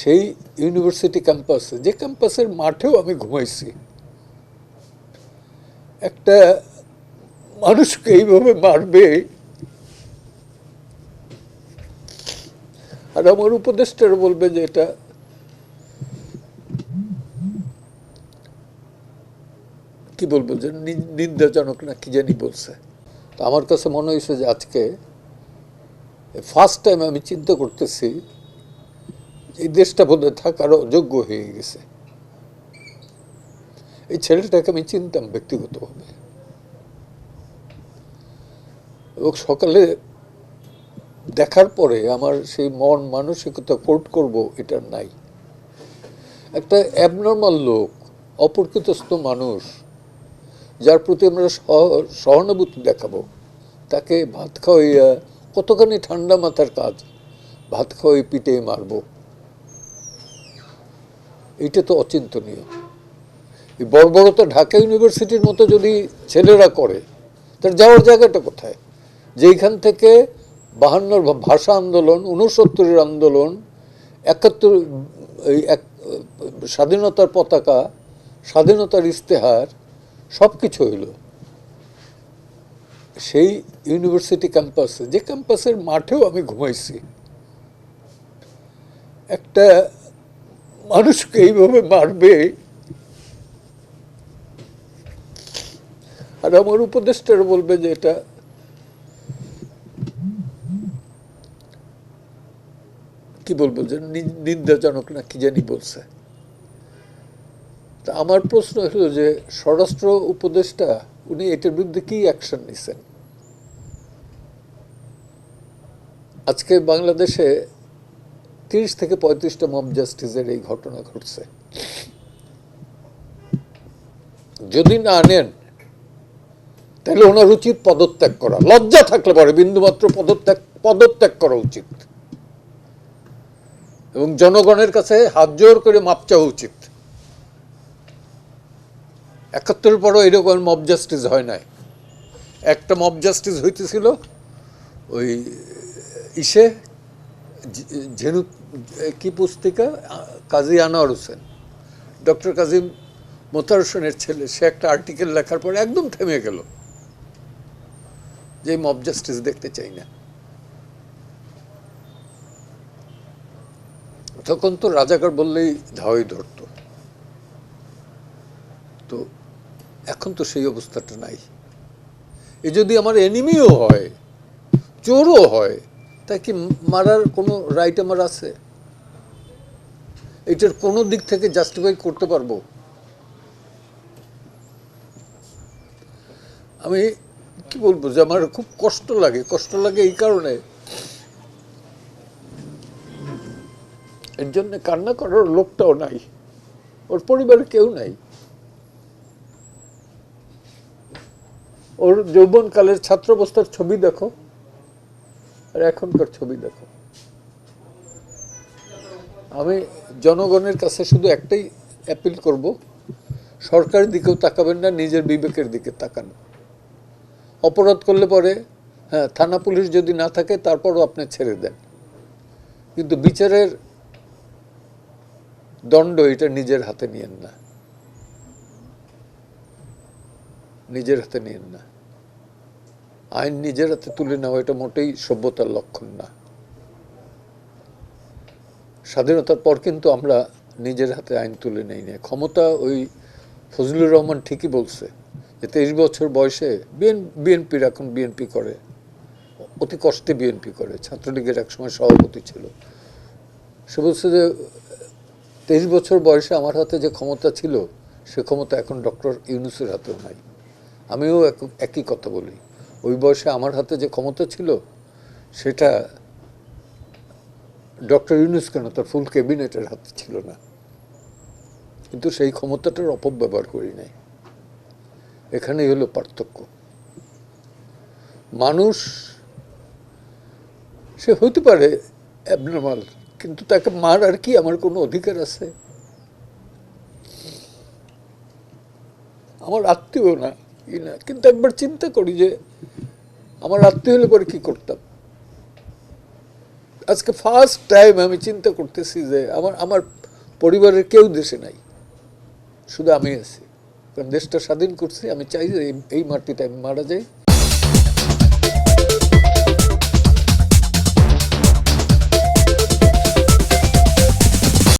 সেই ইউনিভার্সিটি ক্যাম্পাসে, যে ক্যাম্পাসের মাঠেও আমি ঘুমাইছি, একটা মানুষকে এইভাবে মারবে, আর আমার উপদেষ্টারা বলবে যে এটা কি বলবো, যে নিন্দাজনক না কি জানি বলছে। তো আমার কাছে মনে হয়েছে যে আজকে ফার্স্ট টাইম আমি চিন্তা করতেছি এই দেশটা বোধহয় থাকার অযোগ্য হয়ে গেছে। এই ছেলেটাকে আমি চিনতাম ব্যক্তিগতভাবে, এবং সকালে দেখার পরে আমার সেই মন মানসিকতা কোর্ট করব এটা নাই। একটা অ্যাবনর্মাল লোক, অপরিচিতস্থ মানুষ, যার প্রতি আমরা সহানুভূতি দেখাবো, তাকে ভাত খাওয়াইয়া, কতখানি ঠান্ডা মাথার কাজ, ভাত খাওয়াই পিটে মারবো, এইটা তো অচিন্তনীয়। এই বর্বরতা ঢাকা ইউনিভার্সিটির মতো যদি ছেলেরা করে, তার যাওয়ার জায়গাটা কোথায়? যেইখান থেকে 52 ভাষা আন্দোলন, 69 আন্দোলন, 71 স্বাধীনতার পতাকা, স্বাধীনতার ইস্তেহার, সব কিছু হইল সেই ইউনিভার্সিটি ক্যাম্পাসে, যে ক্যাম্পাসের মাঠেও আমি ঘুমাইছি, একটা মানুষকে এইভাবে মারবে, আর আমার উপদেষ্টারা বলবে যে এটা কি বলবো, যে নিন্দাজনক না কি জানি বলছে। তা আমার প্রশ্ন হলো যে স্বরাষ্ট্র উপদেষ্টা উনি এটার বিরুদ্ধে কি অ্যাকশন নিছেন? আজকে বাংলাদেশে 30 থেকে 35টা মব জাস্টিসের এই ঘটনা ঘটছে। যদি না আনেন তাহলে ওনার উচিত পদত্যাগ করা, লজ্জা থাকলে পরে বিন্দুমাত্র পদত্যাগ করা উচিত, এবং জনগণের কাছে হাত জোর করে মাপ চাওয়া উচিত। 71 পরও এরকম মব জাস্টিস হয় নাই। একটা মব জাস্টিস হইতেছিল ওই ইসে ঝেনু কি পুস্তিকা, কাজী আনোয়ার হোসেন, ডক্টর কাজী মোতার হোসেনের ছেলে, সে একটা আর্টিকেল লেখার পরে একদম থেমে গেল যে মব জাস্টিস দেখতে চাই না। তখন তো রাজাকার বললেই ধাওয়াই ধরত। তো এখন তো সেই অবস্থাটা নাই। এ যদি আমার এনিমিও হয়, চোরও হয়, তা কি মারার কোনো রাইট আমার আছে? এটার কোনো দিক থেকে জাস্টিফাই করতে পারবো? আমি কি বলবো, যে আমার খুব কষ্ট লাগে এই কারণে, এর জন্য কান্না করার লোকটাও নাই, ওর পরিবারে কেউ নাই। ওর যৌবনকালের ছাত্রাবস্থার ছবি দেখো আর এখনকার ছবি দেখো। আমি জনগণের কাছে শুধু একটাই অ্যাপিল করব, সরকারের দিকেও তাকাবেন না, নিজের বিবেকের দিকে তাকান। অপরাধ করলে পরে হ্যাঁ, থানা পুলিশ যদি না থাকে তারপরও আপনি ছেড়ে দেন, কিন্তু বিচারের দণ্ড এটা নিজের হাতে নিয়েন না, নিজের হাতে নিয়েন না। আইন নিজের হাতে তুলে নেওয়া এটা মোটেই সভ্যতার লক্ষণ না। স্বাধীনতার পর কিন্তু আমরা নিজের হাতে আইন তুলে নেই না। ক্ষমতা ওই ফজলুর রহমান ঠিকই বলছে যে 23 বছর বয়সে বিএনপির, এখন বিএনপি করে, অতি কষ্টে বিএনপি করে, ছাত্রলীগের একসময় সভাপতি ছিল। সে বলছে যে 23 বছর বয়সে আমার হাতে যে ক্ষমতা ছিল, সে ক্ষমতা এখন ডক্টর ইউনূসের হাতেও নাই। আমিও একই কথা বলি, ওই বয়সে আমার হাতে যে ক্ষমতা ছিল সেটা ডক্টর ইউনূস কেন, তার ফুল ক্যাবিনেটের হাতে ছিল না, কিন্তু সেই ক্ষমতাটার অপব্যবহার করি নাই। এখানেই হলো পার্থক্য। মানুষ সে হইতে পারে অ্যাবনর্মাল, কিন্তু তাকে মারার কি আমার কোনো অধিকার আছে? আমার আত্মীয় না ই না, কিন্তু একবার চিন্তা করি যে আমার আত্মীয় হলে পরে কি করতাম। আজকে ফার্স্ট টাইম আমি চিন্তা করতেছি যে আমার আমার পরিবারের কেউ দেশে নাই, শুধু আমি আছি। কারণ দেশটা স্বাধীন করছি, আমি চাই যে এই মাটিতে আমি মারা যাই,